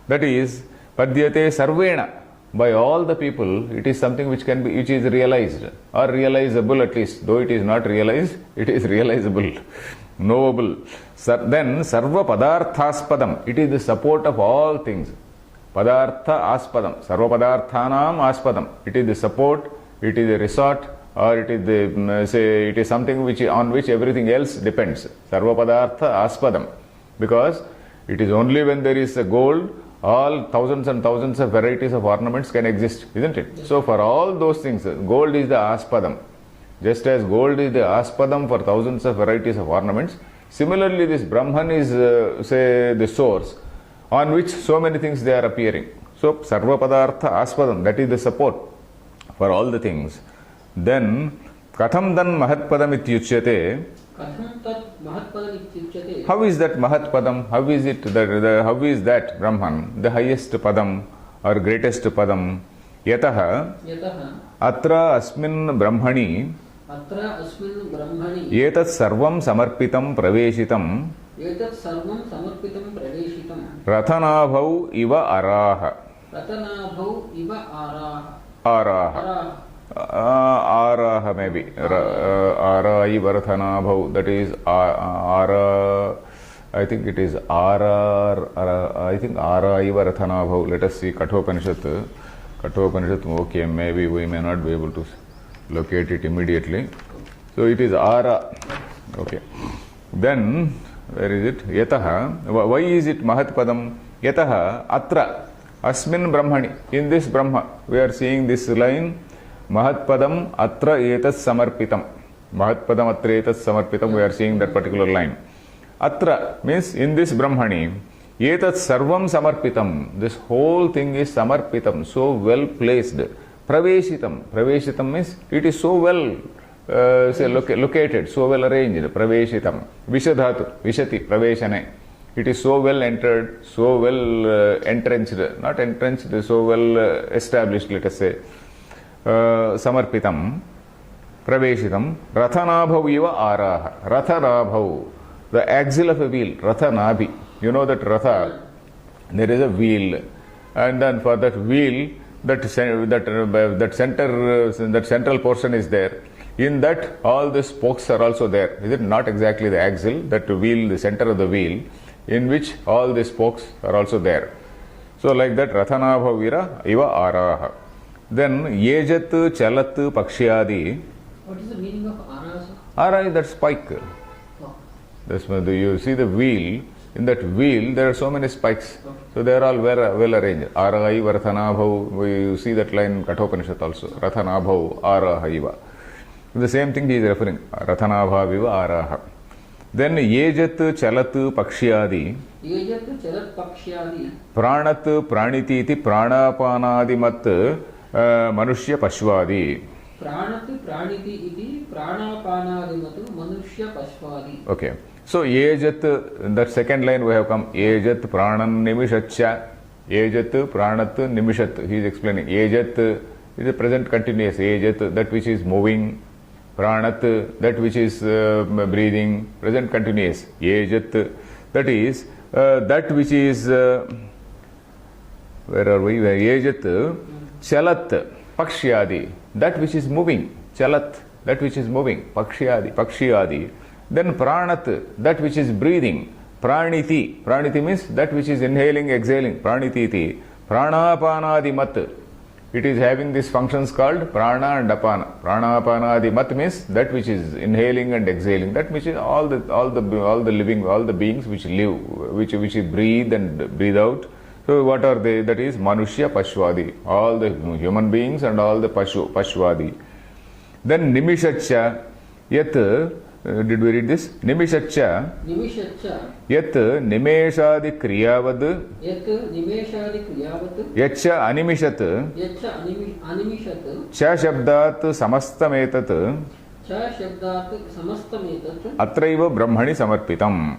A: That is padyate sarvena. By all the people, it is something which is realized or realizable at least. Though it is not realized, it is realizable, knowable. Then sarva padarthaspadam. It is the support of all things. Padartha aspadam. Sarva padarthanam aspadam. It is the support. It is a resort, or it is the it is something on which everything else depends. Sarva padartha aspadam. Because it is only when there is a gold, all thousands and thousands of varieties of ornaments can exist, isn't it? Yes. So for all those things, gold is the aspadam. Just as gold is the aspadam for thousands of varieties of ornaments, similarly this Brahman is, the source on which so many things they are appearing. So sarva padartha aspadam, that is the support for all the things. Then katham dan mahatpadam ityuchyate. How is that mahat padam? How is it that how is that Brahman, the highest padam or greatest padam? Yataha atra asmin brahmani etat sarvam samarpitam praveshitam rathanabhau iva araha. Araha maybe. Arai Varathana Bhav. That is Ara. I think it is Ara, I think Ara Iva Rathanabhav. Let us see Kathopanishad. Kathopanishad, okay, maybe we may not be able to locate it immediately. So it is Ara. Okay. Then, where is it? Yataha. Why is it Mahatpadam? Yataha Atra Asmin Brahmani. In this Brahma, we are seeing this line Mahatpadam Atra Etas Samarpitam. Mahatpadam Atra Etas Samarpitam. We are seeing that particular line. Atra means in this Brahmani, Etat Sarvam Samarpitam. This whole thing is Samarpitam, so well placed. Praveshitam. Praveshitam means it is so well located, so well arranged. Praveshitam. Vishadhatu. Vishati. Praveshane. It is so well entered, so well entrenched. Not entrenched, so well established, let us say. Samarpitam. Praveshitam. Rathanabhav iva araha. Rathanabhav. The axle of a wheel. Rathanabhi. You know that Ratha, there is a wheel. And then for that wheel, that central portion is there. In that, all the spokes are also there. Is it not exactly the axle, that wheel, the center of the wheel, in which all the spokes are also there. So like that, Rathanabhavira iva araha. Then, Yejat chalat pakshyadi.
B: What is the meaning of Ara?
A: Ara is that spike. You see the wheel. In that wheel, there are so many spikes. So they are all well arranged. Arai Rathanabhav. You see that line in Kathopanishad also. Rathanabhav Arahaiva. The same thing he is referring. Rathanabhaviva Araha. Then Yejat Chalat Pakshyadi.
B: Yejat Chalat Pakshyadi.
A: Pranat Praniti iti Pranapanadimat Manushya Pashwadi.
B: Pranat Praniti iti Pranapanadimat Manushya Pashwadi.
A: Okay. So Yejat, that second line we have come. Yejat Pranan Nimishatcha. Yejat Pranat Nimishat. He is explaining. Yejat is a present continuous. Yejat, that which is moving. Pranat, that which is breathing. Present continuous. Yejat, that is that which is where are we? Yejat Chalat Pakshyadi, that which is moving. Chalat, that which is moving. Pakshyadi. Then Pranat, that which is breathing. Praniti. Praniti means that which is inhaling, exhaling. Pranititi. Pranapanadimat. It is having these functions called prana and apana. Pranapanadimat means that which is inhaling and exhaling. That which is all the living, all the beings which live, which breathe and breathe out. So what are they? That is Manushya Pashwadi. All the human beings and all the Pashwadi. Then Nimishacha. Yet, did we read this? Nimishacha. Yet Nimeshadi Kriyavad. Yacha Animishat. Cha Shabdat Samastametat. Atraiva Brahmani Samarpitam.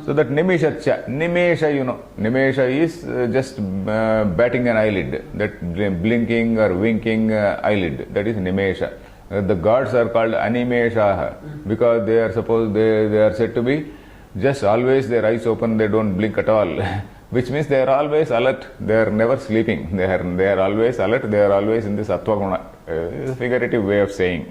A: So that Nimishacha. Nimesha, you know. Nimesha is just batting an eyelid. That blinking or winking eyelid. That is Nimesha. The gods are called Animeshaha because they are said to be just always their eyes open, they don't blink at all. Which means they are always alert, they are never sleeping. They are always alert, they are always in this Attvaguna. It's a figurative way of saying.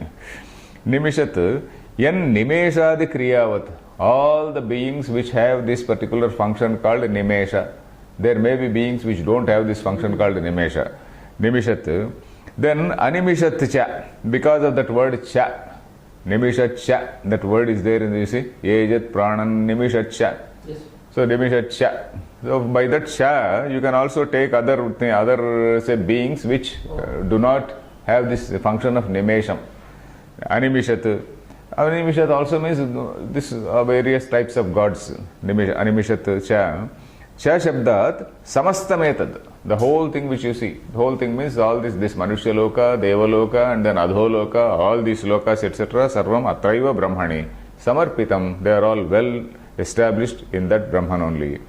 A: Nimishat, Yan Nimeshadi Kriyavat. All the beings which have this particular function called Nimesha. There may be beings which don't have this function called Nimesha. Nimishat. Then Animishat Cha, because of that word Cha, Nimishat Cha, that word is there in the, you see, Yejat Pranan Nimishat Cha.
B: Yes.
A: So Nimishat Cha. So by that Cha, you can also take other say beings which do not have this function of Nimesham. Animishat. Animishat also means this various types of gods. Animishat Cha. Cha Shabdat Samastametad. The whole thing which you see, the whole thing means all this Manushya Loka, Deva Loka, and then Adho Loka, all these lokas, etc. Sarvam Atraiva Brahmani. Samarpitam, they are all well established in that Brahman only.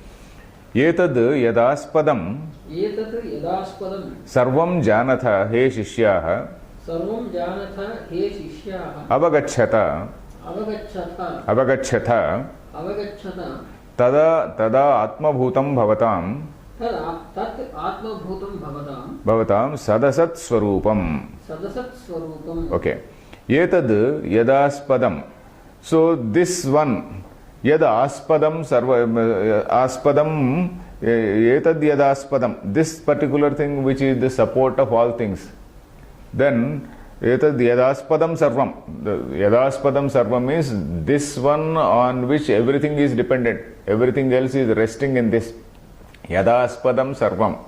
A: Yetad Yadaspadam. Sarvam Janatha He Shishyaha. Avagacchata. Tada Atmabhutam Bhavatam. Bhavatam Sadasat Swarupam. Okay. Yetad Yadaspadam. So this one, Yad aspadam sarva aspadam etad yadaspadam. This particular thing which is the support of all things. Then etad yadaspadam sarvam. The yadaspadam sarvam is this one on which everything is dependent. Everything else is resting in this. Yadaspadam sarvam.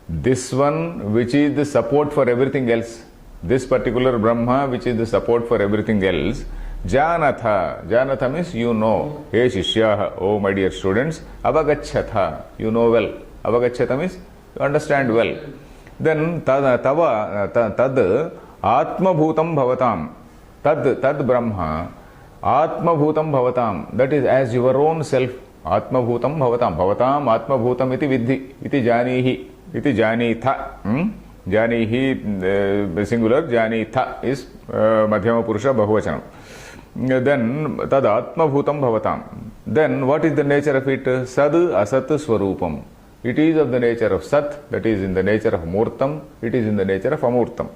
A: This one which is the support for everything else. This particular Brahma which is the support for everything else. Janatha. Janatha means you know. Hey Shishyaha. Oh my dear students. Avagachatha. You know well. Avagachatha means you understand well. Then tad Atma Bhutam Bhavatam. Tad Brahma. Atma Bhutam Bhavatam. That is as your own self. Atma Bhutam Bhavatam. Bhavatam Atma Bhutam iti vidhi. Iti janihi. Iti janitha. Janihi singular. Janitha is Madhyama Purusha Bahuvachanam. Then tad Atma Bhutam Bhavatam. Then what is the nature of it? Sad Asat Swarupam. It is of the nature of Sat, that is in the nature of Murtam, it is in the nature of Amurtam.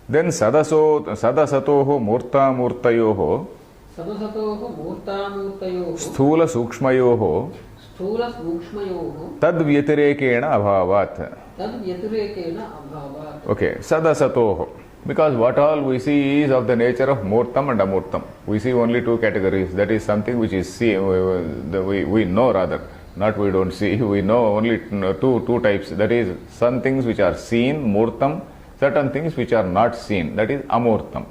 A: Then Sadasatoho Murta Murtayoho Sthula Sukshmayoho Tad Vyatirekena Abhavat. Okay, Sadasatoho. Because what all we see is of the nature of Murtam and Amurtam. We see only two categories. That is something which is we know rather. Not we don't see, we know only two types. That is, some things which are seen, murtam, certain things which are not seen, that is amurtam.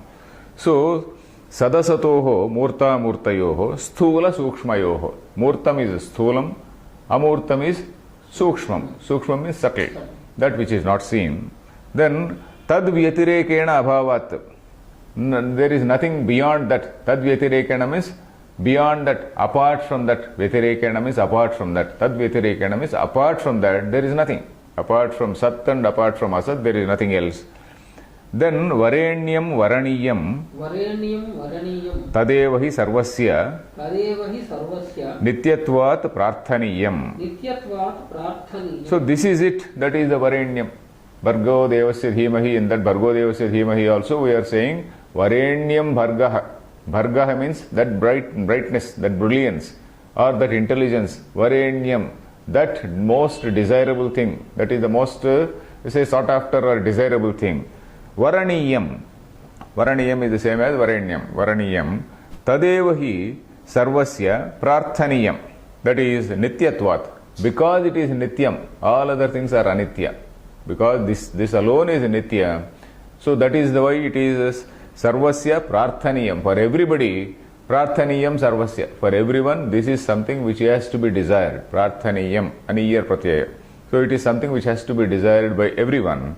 A: So, sadasatoho, murta murtayoho, sthula sukshmayoho. Murtam is sthulam, amurtam is sukshmam. Sukshmam is subtle, that which is not seen. Then, tad vyatirekena abhavat. There is nothing beyond that. Tad vyatirekena means beyond that, apart from that. Vyatirekena means apart from that. Tad vyatirekena means apart from that, there is nothing. Apart from Sat and apart from Asat, there is nothing else. Then Varenyam Varaniyam Tadevahi Sarvasya Nityatvat Prarthaniyam. So this is it, that is the Varenyam. Bhargo Devasya Dhimahi, in that Bhargo Devasya Dhimahi also we are saying Varenyam Bhargaha. Bhargaha means that brightness, that brilliance, or that intelligence. Varenyam, that most desirable thing, that is the most sought after or desirable thing. Varaniyam. Varaniyam is the same as Varenyam. Varaniyam. Tadevahi Sarvasya Prarthaniyam. That is Nityatvat. Because it is Nityam, all other things are Anitya. Because this alone is Nitya. So that is the way it is Sarvasya Prarthaniyam. For everybody, Prarthaniyam Sarvasya. For everyone, this is something which has to be desired. Prarthaniyam, Aniyar Pratyaya. So it is something which has to be desired by everyone.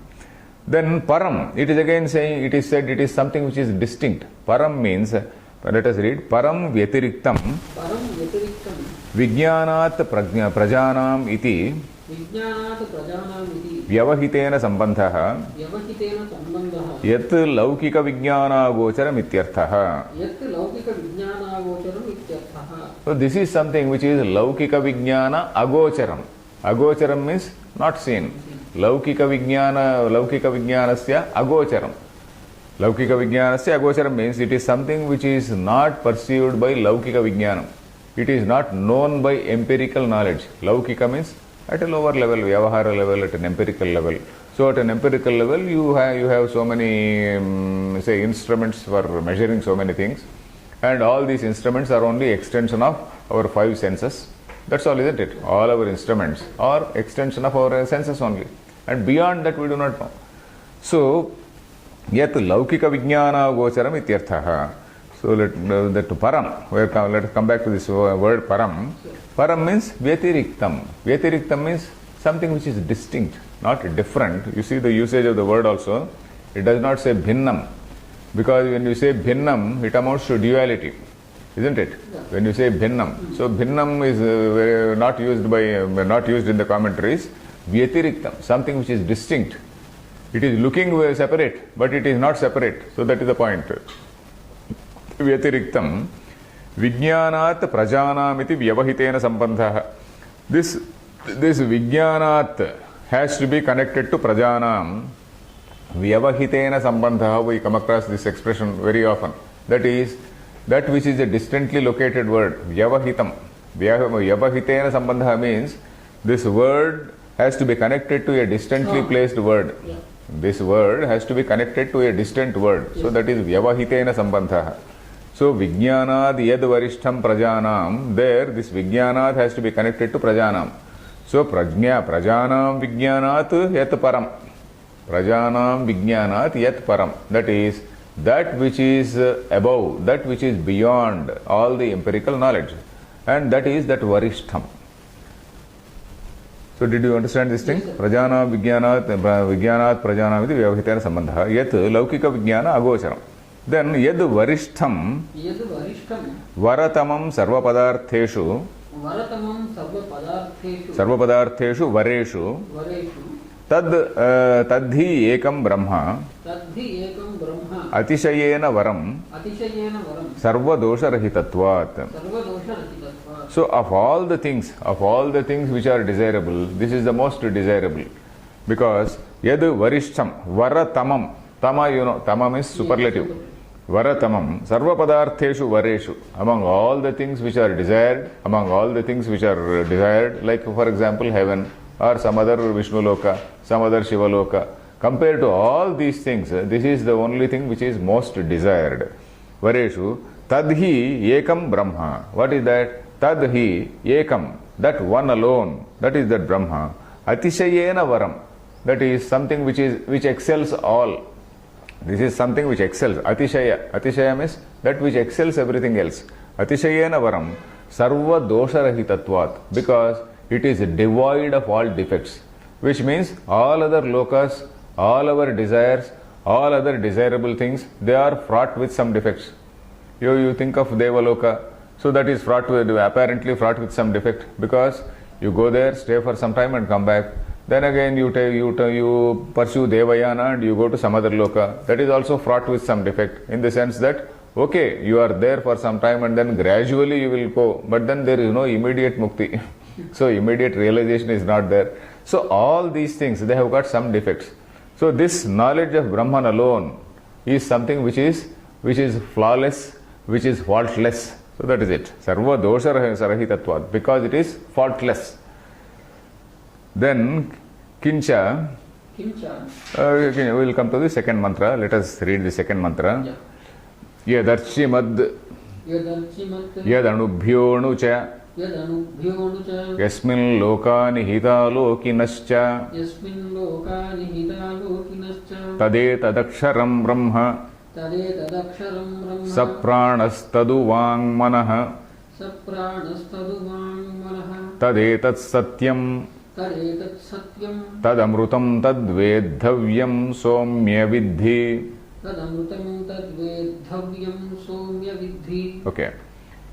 A: Then Param, it is again saying, it is said it is something which is distinct. Param means, let us read, Param Vyatiriktam Vijnanat Prajanam iti Vyavahitena Sambandhaha Yat Laukika Vijnana Gocharam Ityarthaha. So this is something which is Laukika Vijnana Agocharam. Agocharam means not seen. Laukika Vijnanasya Agocharam. Laukika Vijnanasya Agocharam means it is something which is not perceived by Laukika Vijnanam. It is not known by empirical knowledge. Laukika means at a lower level, Vyavahara level, at an empirical level. So at an empirical level, you have so many, say, instruments for measuring so many things. And all these instruments are only extension of our five senses. That's all, isn't it? All our instruments are extension of our senses only. And beyond that, we do not know. So, yat laukika vijnana gocharam ityarthaha. So let param. Let us come back to this word param. Param means vyatiriktam. Vyatiriktam means something which is distinct, not different. You see the usage of the word also. It does not say bhinnam. Because when you say bhinnam, it amounts to duality. Isn't it? Yeah. When you say bhinnam. So bhinnam is not used in the commentaries. Vyatiriktam, something which is distinct. It is looking separate, but it is not separate. So that is the point. Vyatiriktam Vijnanat Prajanamiti Vyavahitena Sambandhaha. This Vijnanat has to be connected to Prajanam. Vyavahitena Sambandhaha, we come across this expression very often. That is, that which is a distantly located word, vyavahitam. Vyavahitena sambandha means this word has to be connected to a distantly placed word.
B: Yeah.
A: This word has to be connected to a distant word. So that is vyavahitena sambandha. So vijnanad yad varishtham prajanam, there this vijnanad has to be connected to prajanam. So prajanam vijnanat yat param. Prajanam vijnanat yat param. That is that which is above, that which is beyond all the empirical knowledge. And that is that varishtham. So did you understand this thing?
B: Yes,
A: Prajana Vijnanat Prajana iti vyavahitena sambandha. Yat laukika vijnana agocharam. Then yad varishtham varatamam sarvapadartheshu vareshu tadhi ekam brahma atishayena varam sarva dosha rahitatvat. So of all the things which are desirable, this is the most desirable. Because yad varishtham, varatamam, tama you know, tamam is superlative. Varatamam, sarva padartheshu vareshu, among all the things which are desired, like for example heaven or some other Vishnu loka, some other Shiva loka. Compared to all these things, this is the only thing which is most desired. Vareshu, tadhi ekam brahma. What is that? Tadhi ekam, that one alone, that is that Brahma. Atishayena varam, that is something which excels all. This is something which excels. Atishaya. Atishaya means that which excels everything else. Atishayena varam sarva dosha rahitatvat, because it is devoid of all defects. Which means all other lokas, all our desires, all other desirable things, they are fraught with some defects. You think of Devaloka, so that is apparently fraught with some defect, because you go there, stay for some time and come back. Then again you pursue Devayana and you go to some other loka. That is also fraught with some defect, in the sense that, okay, you are there for some time and then gradually you will go, but then there is no immediate mukti. So immediate realization is not there. So all these things, they have got some defects. So this knowledge of Brahman alone is something which is flawless, which is faultless. So that is it. Sarva dosha rahitatvat, because it is faultless. Then kincha. We will come to the second mantra. Let us read the second mantra. Yadarchimad yadanubhyo cha yasmin lokani hita lokinascha tadetadaksharam brahma sapranastadu vangmanah tadetat satyam tadamrutam tadvedhavyam somya vidhi. Okay.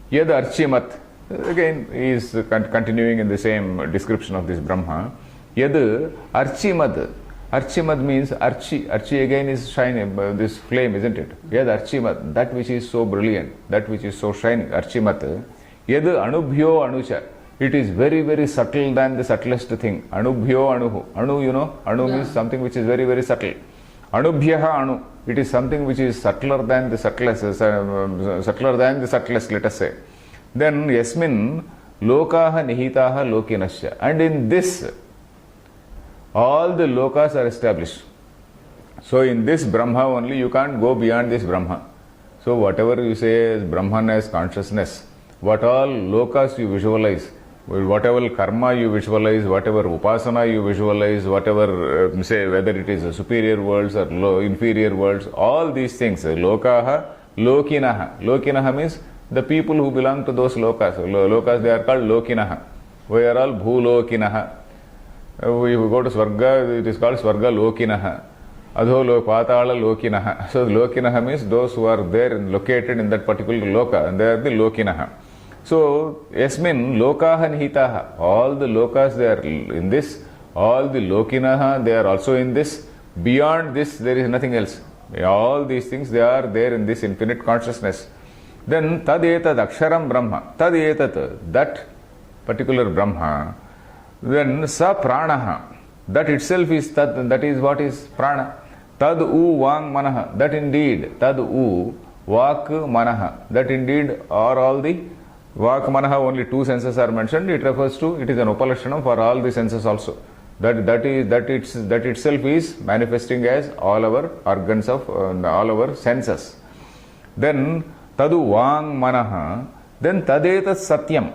A: Yad archimat. Again, he is continuing in the same description of this Brahma. Yad archimad. Archimad means archi. Archi again is shining, this flame, isn't it? Yad archimad. That which is so brilliant, that which is so shining. Archimat. Yad anubhyo anucha. It is very, very subtle than the subtlest thing. Anubhyo anuhu. Anu, you know, anu means something which is very, very subtle. Anubhyaha anu. It is something which is subtler than the subtlest, let us say. Then yasmin lokaha nihitaha lokinasya. And in this, all the lokas are established. So in this Brahma only, you can't go beyond this Brahma. So whatever you say is Brahman as consciousness, what all lokas you visualize, whatever karma you visualize, whatever upasana you visualize, whatever say whether it is superior worlds or inferior worlds, all these things, lokaha, lokinaha. Lokinaha means the people who belong to those lokas. Lokas, they are called lokinaha. We are all bhulokinaha. We go to Swarga, it is called Swarga lokinaha. Adho patala lokinaha. So lokinaha means those who are there located in that particular loka, and they are the lokinaha. So, yasmin lokaha nihitaha. All the lokas, they are in this. All the lokinaha, they are also in this. Beyond this, there is nothing else. All these things, they are there in this infinite consciousness. Then, tadetad aksharam brahma. Tadetat, that particular Brahma. Then, sa pranaha. That itself is tad, that is what is prana. Tad u vang manaha. That indeed, tad u Vak, Manaha. That indeed are all the Vak, Manaha, only two senses are mentioned. It refers to, it is an Upalashanam for all the senses also. That itself is manifesting as all our organs of all our senses. Then Tadu Vang Manaha, then Tadetat Satyam.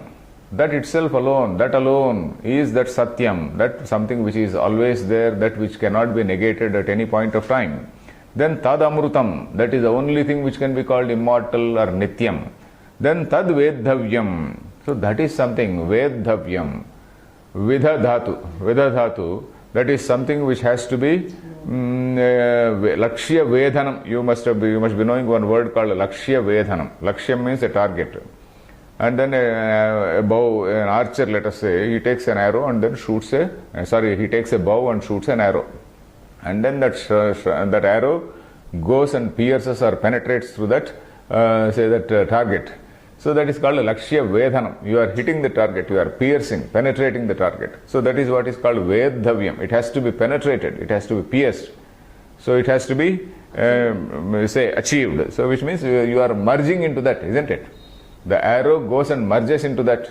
A: That itself alone, that alone is that Satyam, that something which is always there, that which cannot be negated at any point of time. Then Tad Amrutam, that is the only thing which can be called immortal or Nityam. Then Tad Vedhavyam, so that is something, Vedhavyam. Vidha that is something which has to be Lakshya Vedhanam. You must be knowing one word called Lakshya Vedhanam. Lakshya means a target. And then a bow, an archer, let us say, he takes an arrow and then shoots he takes a bow and shoots an arrow. And then that arrow goes and pierces or penetrates through that, target. So that is called a Lakshya Vedhanam. You are hitting the target, you are piercing, penetrating the target. So that is what is called Vedhavyam. It has to be penetrated, it has to be pierced. So it has to be, achieved. So which means you are merging into that, isn't it? The arrow goes and merges into that.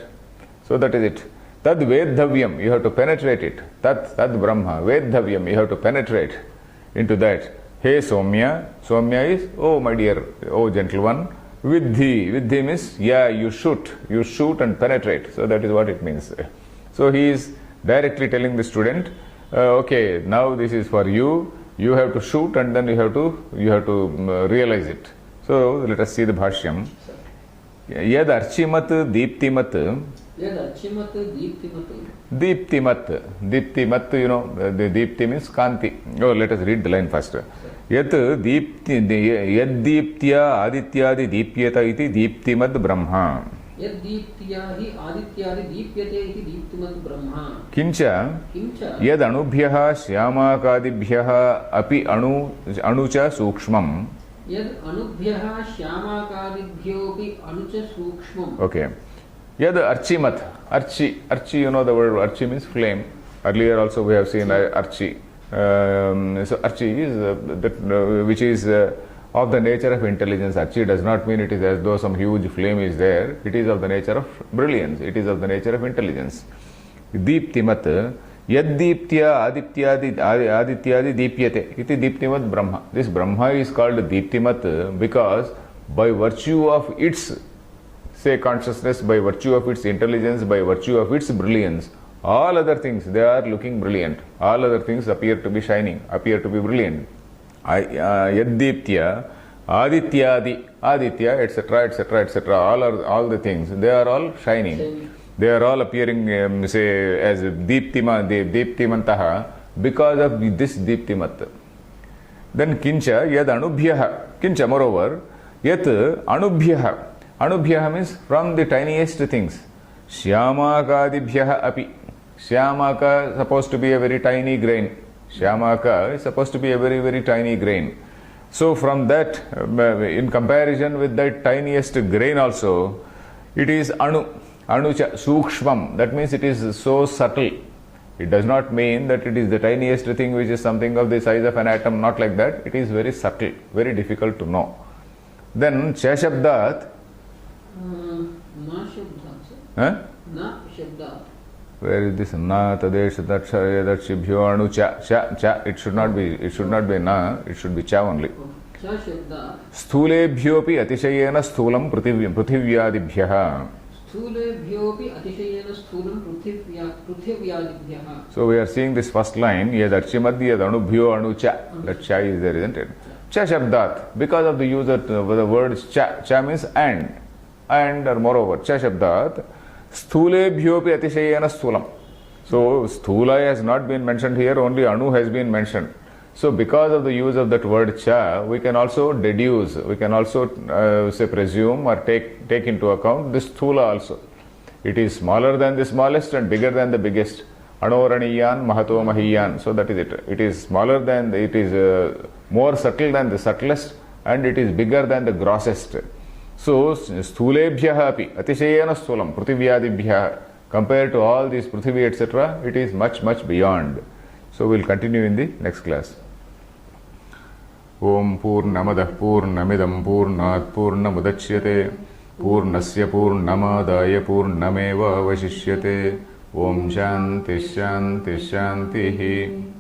A: So that is it. Tad Vedhavyam, you have to penetrate it. Tad Brahma, Vedhavyam, you have to penetrate into that. Hey Somya, Somya is, oh my dear, oh gentle one. Vidhi means, yeah, you shoot and penetrate. So that is what it means. So he is directly telling the student, okay, now this is for you. You have to shoot and then you have to realize it. So let us see the Bhashyam. Yad Archimat Deeptimat. Deeptimat, you know, the Deepti means Kanti. Oh, let us read the line first. Yad Deeptya Adityadi Deepyata iti Deeptimad Brahma.
B: Yad Deeptya hi Adityadi Deepyate iti Deeptimad Brahma.
A: Kincha Yad Anubhyaha Shyamakadibhyaha Api Anucha Sukshmam.
B: Yad Anubhyaha Shyamakadibhyopi Anucha Sukshmam.
A: Okay. Yad Archimat. Archi, you know the word Archi means flame. Earlier also we have seen Archi. So Archi is which is of the nature of intelligence. Archi does not mean it is as though some huge flame is there. It is of the nature of brilliance. It is of the nature of intelligence. Deeptimat. Yad Deeptya Adityadi Deepyate. Iti Deeptimat Brahma. This Brahma is called Deeptimat because by virtue of its consciousness, by virtue of its intelligence, by virtue of its brilliance, all other things, they are looking brilliant. All other things appear to be shining, appear to be brilliant. Yaddiptya, Aditya, etc. All the things, they are all shining. They are all appearing, as Deeptimantaha because of this Deeptimat. Then Kincha, Yad Anubhyaha. Kincha, moreover, Yat Anubhyaha. Anubhyaha means from the tiniest things. Shyamakadibhyaha api. Shyamaka is supposed to be a very tiny grain. Shaunaka is supposed to be a very, very tiny grain. So from that, in comparison with that tiniest grain also, it is Anucha, Sukshmam. That means it is so subtle. It does not mean that it is the tiniest thing which is something of the size of an atom, not like that. It is very subtle, very difficult to know. Then Chashabdat.
B: Na Shabdat.
A: Huh?
B: Na Shabdat.
A: Where is this? Na Tadesh Datshibhyo Anu Cha. It should not be Na, it should be Cha only.
B: Cha Shabdat.
A: Sthulebhyopi Atishayena Sthulam Pruthivyadibhyaha.
B: Sthulebhyopi Atishayena Sthulam Pruthivyadibhyaha.
A: So we are seeing this first line, Yadarchimad Yadanubhyo Anu Cha. That Cha is there, isn't it? Cha Shabdat. Because of the use of the word Cha. Cha means and or moreover. Cha Shabdat. Sthulebhyopi Atishayena Sthulam. So Sthula has not been mentioned here, only Anu has been mentioned. So because of the use of that word Cha, we can also deduce, we can also presume or take into account this Sthula also. It is smaller than the smallest and bigger than the biggest. Anoraniyan Mahato Mahiyan. So that is it. It is smaller than, it is more subtle than the subtlest and it is bigger than the grossest. So Sthulebhyaha api Atishayena Sthulam Pruthivyadibhyaha. Compared to all these Prithvi etc., it is much, much beyond. So we will continue in the next class.
B: 3. Yad Archimat Deeptimat Brahma Yad Deeptya Adityadi Deepyate iti Deeptimad Brahma. Kincha Yad Anubhyaha Kincha moreover Yat Anubhyaha. Anubhyaha means from the tiniest things. Shyamaka Dibhyaha api Anucha Sukshmam. So we will continue in the next class.
A: Om Purnamadah Purnamidam Purnat Purnamudachyate Purnasya Purnamadaya Purnameva Vashishyate Om Shanti Shanti Shantihi.